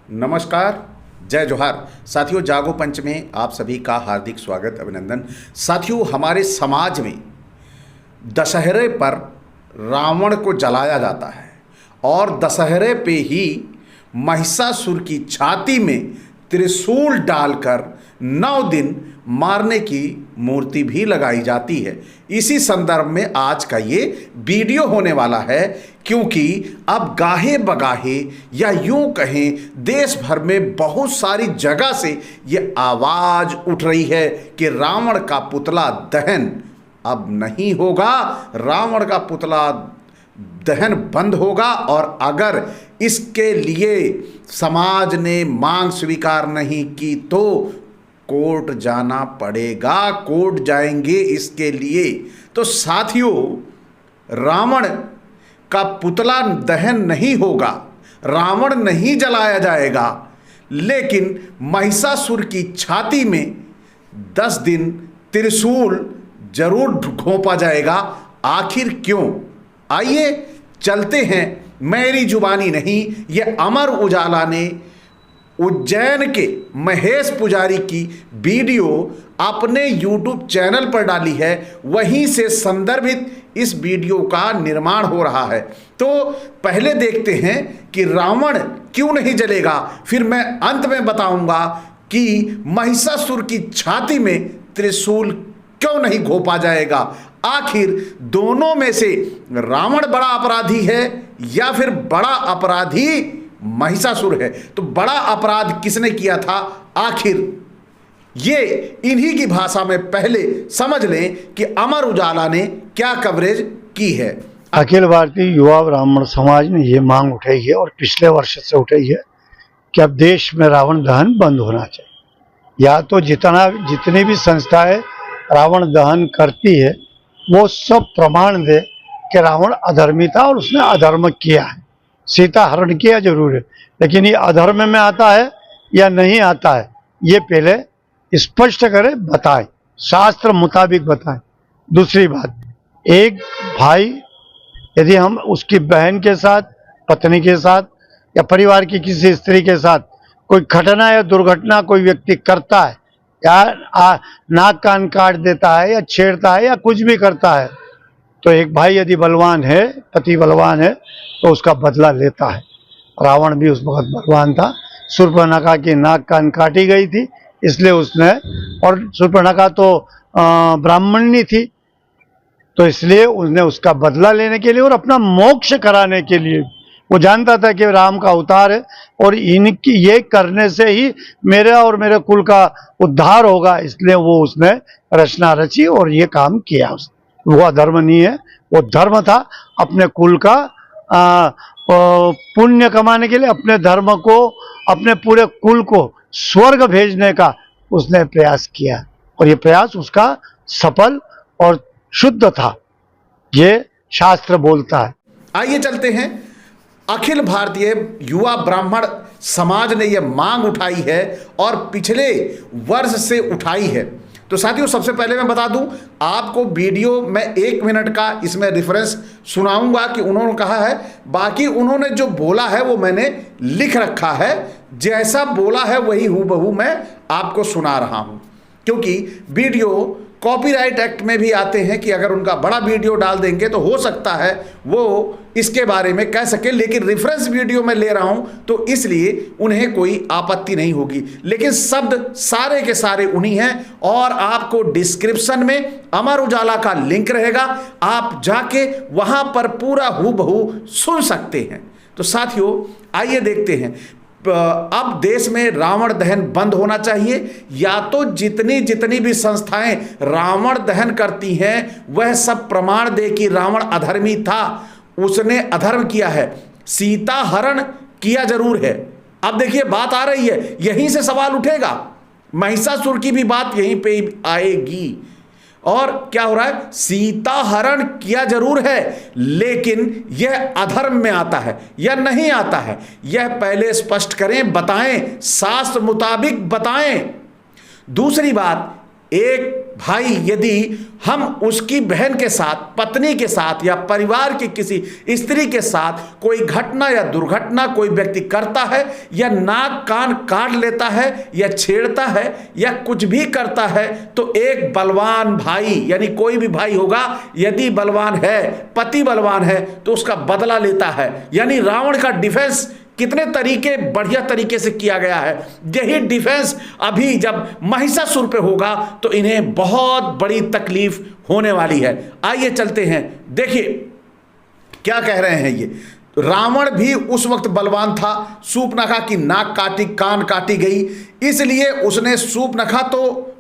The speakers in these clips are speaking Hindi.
नमस्कार, जय जोहार। साथियों, जागो पंच में आप सभी का हार्दिक स्वागत, अभिनंदन। साथियों, हमारे समाज में दशहरे पर रावण को जलाया जाता है और दशहरे पे ही महिषासुर की छाती में त्रिशूल डालकर 9 दिन मारने की मूर्ति भी लगाई जाती है। इसी संदर्भ में आज का ये वीडियो होने वाला है, क्योंकि अब गाहे बगाहे या यूं कहें देश भर में बहुत सारी जगह से ये आवाज़ उठ रही है कि रावण का पुतला दहन अब नहीं होगा, रावण का पुतला दहन बंद होगा। और अगर इसके लिए समाज ने मांग स्वीकार नहीं की तो कोर्ट जाना पड़ेगा, कोर्ट जाएंगे इसके लिए। तो साथियों, रावण का पुतला दहन नहीं होगा, रावण नहीं जलाया जाएगा, लेकिन महिषासुर की छाती में 10 दिन त्रिशूल जरूर घोंपा जाएगा। आखिर क्यों? आइए चलते हैं। मेरी जुबानी नहीं, ये अमर उजाला ने उज्जैन के महेश पुजारी की वीडियो अपने YouTube चैनल पर डाली है, वहीं से संदर्भित इस वीडियो का निर्माण हो रहा है। तो पहले देखते हैं कि रावण क्यों नहीं जलेगा, फिर मैं अंत में बताऊंगा कि महिषासुर की छाती में त्रिशूल क्यों नहीं घोंपा जाएगा। आखिर दोनों में से रावण बड़ा अपराधी है या फिर बड़ा अपराधी महिषासुर है? तो बड़ा अपराध किसने किया था आखिर, ये इन्हीं की भाषा में पहले समझ लें कि अमर उजाला ने क्या कवरेज की है। अखिल भारतीय युवा ब्राह्मण समाज ने ये मांग उठाई है और पिछले वर्ष से उठाई है कि अब देश में रावण दहन बंद होना चाहिए। या तो जितनी भी संस्थाएं रावण दहन करती है वो सब प्रमाण दे कि रावण अधर्मी था और उसने अधर्म किया है। सीता हरण किया जरूर है, लेकिन ये अधर्म में आता है या नहीं आता है ये पहले स्पष्ट करे, बताए, शास्त्र मुताबिक बताए। दूसरी बात, एक भाई यदि हम उसकी बहन के साथ, पत्नी के साथ या परिवार की किसी स्त्री के साथ कोई घटना या दुर्घटना कोई व्यक्ति करता है या नाक कान काट देता है या छेड़ता है या कुछ भी करता है, तो एक भाई यदि बलवान है, पति बलवान है, तो उसका बदला लेता है। रावण भी उस वक्त बलवान था। शूर्पणखा की नाक कान काटी गई थी, इसलिए उसने, और शूर्पणखा तो ब्राह्मणी थी, तो इसलिए उसने उसका बदला लेने के लिए और अपना मोक्ष कराने के लिए, वो जानता था कि राम का अवतार है और इनकी ये करने से ही मेरा और मेरे कुल का उद्धार होगा, इसलिए वो उसने रचना रची और ये काम किया। वो अधर्म नहीं है, वो धर्म था। अपने कुल का पुण्य कमाने के लिए, अपने धर्म को, अपने पूरे कुल को स्वर्ग भेजने का उसने प्रयास किया और ये प्रयास उसका सफल और शुद्ध था, ये शास्त्र बोलता है। आइए चलते हैं। अखिल भारतीय युवा ब्राह्मण समाज ने यह मांग उठाई है और पिछले वर्ष से उठाई है। तो साथियों, सबसे पहले मैं बता दूं आपको, वीडियो मैं 1 मिनट का इसमें रेफरेंस सुनाऊंगा कि उन्होंने कहा है, बाकी उन्होंने जो बोला है वो मैंने लिख रखा है, जैसा बोला है वही हूबहू मैं आपको सुना रहा हूं। क्योंकि वीडियो कॉपीराइट एक्ट में भी आते हैं कि अगर उनका बड़ा वीडियो डाल देंगे तो हो सकता है वो इसके बारे में कह सके, लेकिन रेफरेंस वीडियो में ले रहा हूं तो इसलिए उन्हें कोई आपत्ति नहीं होगी। लेकिन शब्द सारे के सारे उन्हीं हैं और आपको डिस्क्रिप्शन में अमर उजाला का लिंक रहेगा, आप जाके वहां पर पूरा हूबहू सुन सकते हैं। तो साथियों, आइए देखते हैं। अब देश में रावण दहन बंद होना चाहिए, या तो जितनी भी संस्थाएं रावण दहन करती हैं वह सब प्रमाण दे कि रावण अधर्मी था, उसने अधर्म किया है, सीता हरण किया जरूर है। अब देखिए बात आ रही है, यहीं से सवाल उठेगा, महिषासुर की भी बात यहीं पे आएगी। और क्या हो रहा है, सीता हरण किया जरूर है, लेकिन यह अधर्म में आता है या नहीं आता है, यह पहले स्पष्ट करें, बताएं, शास्त्र मुताबिक बताएं। दूसरी बात, एक भाई यदि हम उसकी बहन के साथ, पत्नी के साथ या परिवार की किसी स्त्री के साथ कोई घटना या दुर्घटना कोई व्यक्ति करता है या नाक कान काट लेता है या छेड़ता है या कुछ भी करता है, तो एक बलवान भाई यानी कोई भी भाई होगा, यदि बलवान है, पति बलवान है, तो उसका बदला लेता है। यानी रावण का डिफेंस कितने तरीके बढ़िया तरीके से किया गया है। यही डिफेंस अभी जब महिषासुर पे होगा तो इन्हें बहुत बड़ी तकलीफ होने वाली है। आइए चलते हैं, देखिए क्या कह रहे हैं ये। रावण भी उस वक्त बलवान था। शूर्पणखा की नाक काटी, कान काटी गई, इसलिए उसने शूर्पणखा, तो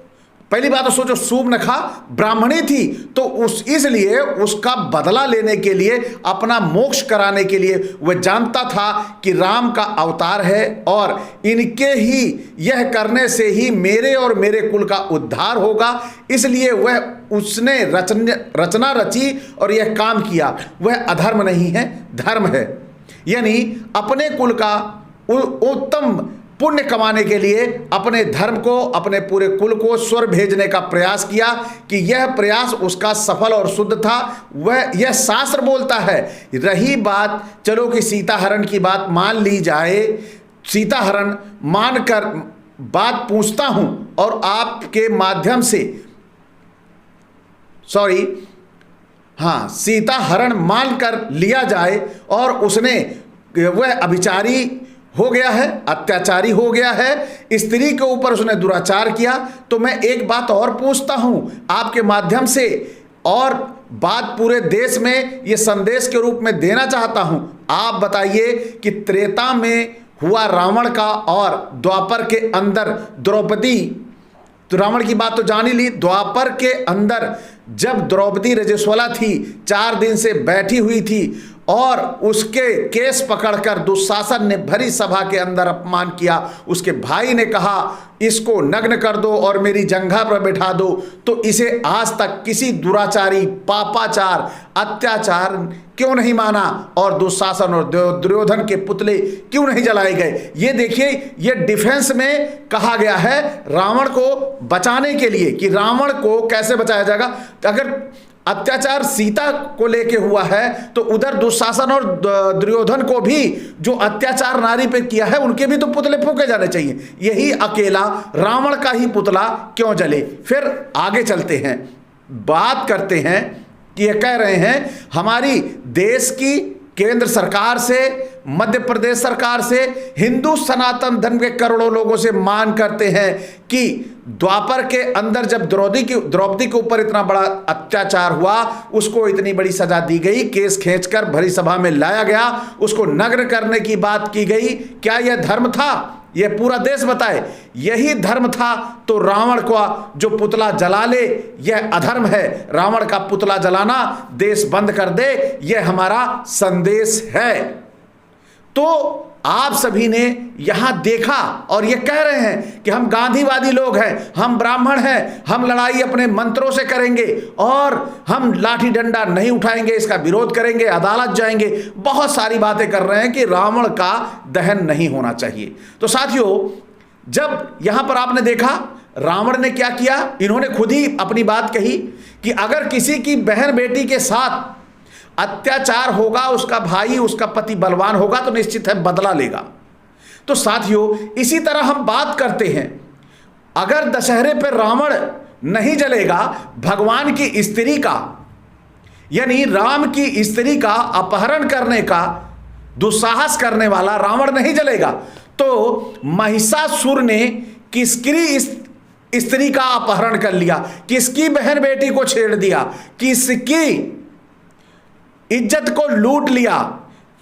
पहली बात तो सोचो शूर्पणखा ब्राह्मणी थी, तो इसलिए उसका बदला लेने के लिए, अपना मोक्ष कराने के लिए वह जानता था कि राम का अवतार है और इनके ही यह करने से ही मेरे और मेरे कुल का उद्धार होगा। इसलिए वह उसने रचना रची और यह काम किया। वह अधर्म नहीं है, धर्म है। यानी अपने कुल का उत्तम पुण्य कमाने के लिए अपने धर्म को, अपने पूरे कुल को स्वर्ग भेजने का प्रयास किया कि यह प्रयास उसका सफल और शुद्ध था। वह यह शास्त्र बोलता है। रही बात, चलो कि सीता हरण की बात मान ली जाए, सीता हरण मानकर बात पूछता हूं और आपके माध्यम से, सीता हरण मानकर लिया जाए और उसने, वह अभिचारी हो गया है, अत्याचारी हो गया है, स्त्री के ऊपर उसने दुराचार किया। तो मैं एक बात और पूछता हूं आपके माध्यम से, और बात पूरे देश में ये संदेश के रूप में देना चाहता हूं। आप बताइए कि त्रेता में हुआ रावण का और द्वापर के अंदर द्रौपदी, तो रावण की बात तो जान ही ली। द्वापर के अंदर जब द्रौपदी रजस्वला थी, 4 दिन से बैठी हुई थी और उसके केस पकड़कर दुशासन ने भरी सभा के अंदर अपमान किया। उसके भाई ने कहा इसको नग्न कर दो और मेरी जंघा पर बैठा दो, तो इसे आज तक किसी दुराचारी, पापाचार, अत्याचार क्यों नहीं माना और दुशासन और दुर्योधन के पुतले क्यों नहीं जलाए गए। ये देखिए, ये डिफेंस में कहा गया है रावण को बचाने के लिए कि रावण को कैसे बचाया जाएगा। अगर अत्याचार सीता को लेके हुआ है तो उधर दुशासन और दुर्योधन को भी जो अत्याचार नारी पे किया है उनके भी तो पुतले फूके जाने चाहिए। यही अकेला रावण का ही पुतला क्यों जले। फिर आगे चलते हैं, बात करते हैं कि ये कह रहे हैं हमारी देश की केंद्र सरकार से, मध्य प्रदेश सरकार से, हिंदू सनातन धर्म के करोड़ों लोगों से मांग करते हैं कि द्वापर के अंदर जब द्रौपदी के ऊपर इतना बड़ा अत्याचार हुआ, उसको इतनी बड़ी सजा दी गई, केस खींचकर भरी सभा में लाया गया, उसको नग्न करने की बात की गई। क्या यह धर्म था? यह पूरा देश बताए यही धर्म था। तो रावण का जो पुतला जला ले यह अधर्म है। रावण का पुतला जलाना, देश बंद कर दे, यह हमारा संदेश है। तो आप सभी ने यहां देखा और ये कह रहे हैं कि हम गांधीवादी लोग हैं, हम ब्राह्मण हैं, हम लड़ाई अपने मंत्रों से करेंगे और हम लाठी डंडा नहीं उठाएंगे, इसका विरोध करेंगे, अदालत जाएंगे, बहुत सारी बातें कर रहे हैं कि रावण का दहन नहीं होना चाहिए। तो साथियों, जब यहां पर आपने देखा रावण ने क्या किया, इन्होंने खुद ही अपनी बात कही कि अगर किसी की बहन बेटी के साथ अत्याचार होगा, उसका भाई, उसका पति बलवान होगा तो निश्चित है बदला लेगा। तो साथियों, इसी तरह हम बात करते हैं, अगर दशहरे पर रावण नहीं जलेगा, भगवान की स्त्री का यानी राम की स्त्री का अपहरण करने का दुस्साहस करने वाला रावण नहीं जलेगा, तो महिषासुर ने किसकी स्त्री का अपहरण कर लिया, किसकी बहन बेटी को छेड़ दिया, किसकी इज्जत को लूट लिया,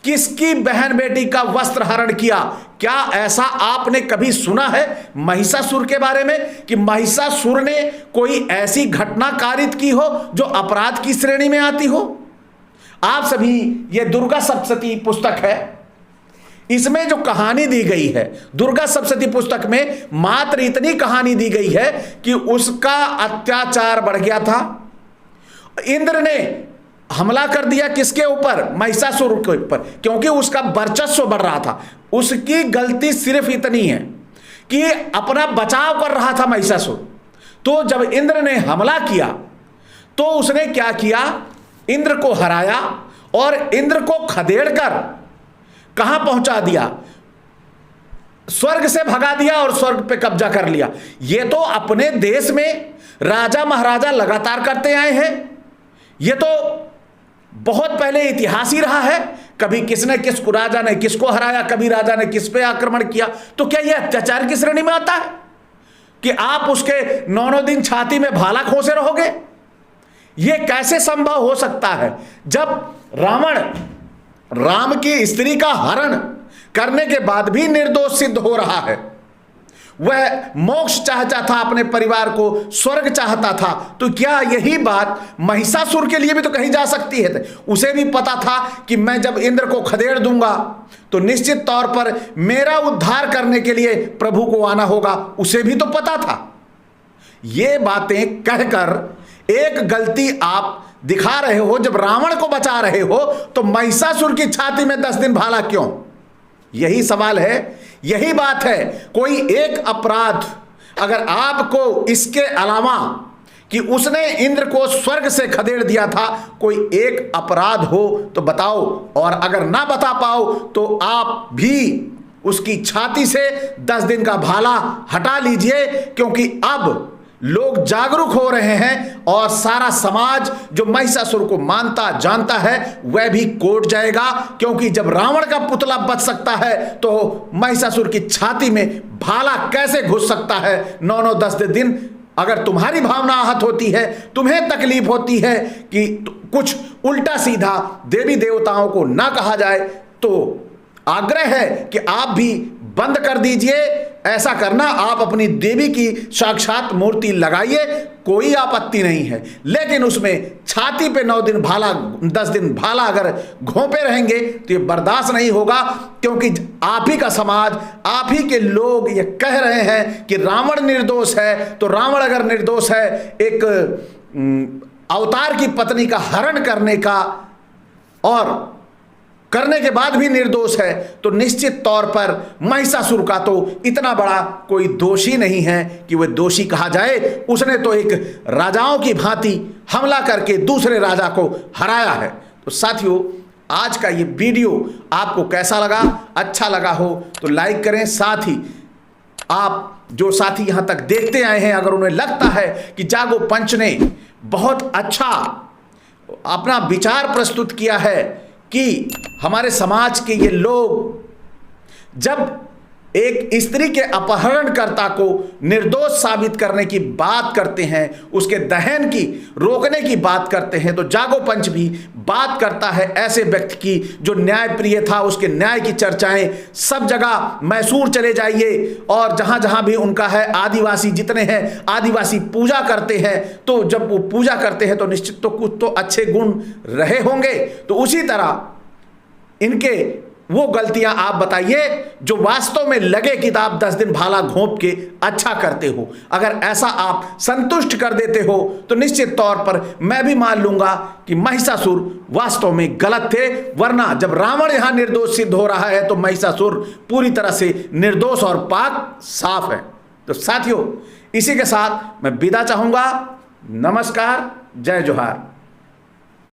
किसकी बहन बेटी का वस्त्र हरण किया। क्या ऐसा आपने कभी सुना है महिषासुर के बारे में कि महिषासुर ने कोई ऐसी घटना कारित की हो जो अपराध की श्रेणी में आती हो? आप सभी, ये दुर्गा सप्तशती पुस्तक है, इसमें जो कहानी दी गई है, दुर्गा सप्तशती पुस्तक में मात्र इतनी कहानी दी गई है कि उसका अत्याचार बढ़ गया था। इंद्र ने हमला कर दिया किसके ऊपर? महिषासुर के ऊपर, क्योंकि उसका वर्चस्व बढ़ रहा था। उसकी गलती सिर्फ इतनी है कि अपना बचाव कर रहा था महिषासुर, तो जब इंद्र ने हमला किया तो उसने क्या किया, इंद्र को हराया और इंद्र को खदेड़कर कहां पहुंचा दिया, स्वर्ग से भगा दिया और स्वर्ग पे कब्जा कर लिया। ये तो अपने देश में राजा महाराजा लगातार करते आए हैं। ये तो बहुत पहले इतिहास ही रहा है। कभी किसने किसको, राजा ने किसको हराया, कभी राजा ने किस पे आक्रमण किया। तो क्या यह अत्याचार की श्रेणी में आता है कि आप उसके 9 दिन छाती में भाला खोसे रहोगे? यह कैसे संभव हो सकता है जब रावण राम की स्त्री का हरण करने के बाद भी निर्दोष सिद्ध हो रहा है। वह मोक्ष चाहता था, अपने परिवार को स्वर्ग चाहता था। तो क्या यही बात महिषासुर के लिए भी तो कही जा सकती है? उसे भी पता था कि मैं जब इंद्र को खदेड़ दूंगा तो निश्चित तौर पर मेरा उद्धार करने के लिए प्रभु को आना होगा, उसे भी तो पता था। ये बातें कहकर एक गलती आप दिखा रहे हो। जब रावण को बचा रहे हो तो महिषासुर की छाती में 10 दिन भाला क्यों? यही सवाल है, यही बात है। कोई एक अपराध अगर आपको इसके अलावा कि उसने इंद्र को स्वर्ग से खदेड़ दिया था, कोई एक अपराध हो तो बताओ। और अगर ना बता पाओ तो आप भी उसकी छाती से 10 दिन का भाला हटा लीजिए, क्योंकि अब लोग जागरूक हो रहे हैं और सारा समाज जो महिषासुर को मानता जानता है वह भी कोट जाएगा। क्योंकि जब रावण का पुतला बच सकता है तो महिषासुर की छाती में भाला कैसे घुस सकता है 9-9 10 दिन? अगर तुम्हारी भावना आहत होती है, तुम्हें तकलीफ होती है कि कुछ उल्टा सीधा देवी देवताओं को ना कहा जाए, तो आग्रह है कि आप भी बंद कर दीजिए ऐसा करना। आप अपनी देवी की साक्षात मूर्ति लगाइए, कोई आपत्ति नहीं है, लेकिन उसमें छाती पे 9 दिन भाला 10 दिन भाला अगर घोंपे रहेंगे तो ये बर्दाश्त नहीं होगा। क्योंकि आप ही का समाज, आप ही के लोग ये कह रहे हैं कि रावण निर्दोष है। तो रावण अगर निर्दोष है, एक अवतार की पत्नी का हरण करने का और करने के बाद भी निर्दोष है, तो निश्चित तौर पर महिषासुर का तो इतना बड़ा कोई दोषी नहीं है कि वह दोषी कहा जाए। उसने तो एक राजाओं की भांति हमला करके दूसरे राजा को हराया है। तो साथियों, आज का ये वीडियो आपको कैसा लगा? अच्छा लगा हो तो लाइक करें। साथ ही आप जो साथी यहाँ तक देखते आए हैं, अगर उन्हें लगता है कि जागो पंच ने बहुत अच्छा अपना विचार प्रस्तुत किया है कि हमारे समाज के ये लोग जब एक स्त्री के अपहरणकर्ता को निर्दोष साबित करने की बात करते हैं, उसके दहन की रोकने की बात करते हैं, तो जागो पंच भी बात करता है ऐसे व्यक्ति की जो न्यायप्रिय था। उसके न्याय की चर्चाएं सब जगह, मैसूर चले जाइए और जहां जहां भी उनका है, आदिवासी जितने हैं आदिवासी पूजा करते हैं। तो जब वो पूजा करते हैं तो निश्चित तो कुछ तो अच्छे गुण रहे होंगे। तो उसी तरह इनके वो गलतियां आप बताइए जो वास्तव में लगे कि आप 10 दिन भाला घोंप के अच्छा करते हो। अगर ऐसा आप संतुष्ट कर देते हो तो निश्चित तौर पर मैं भी मान लूंगा कि महिषासुर वास्तव में गलत थे। वरना जब रावण यहां निर्दोष सिद्ध हो रहा है तो महिषासुर पूरी तरह से निर्दोष और पाक साफ है। तो साथियों, इसी के साथ मैं विदा चाहूंगा। नमस्कार, जय जोहार।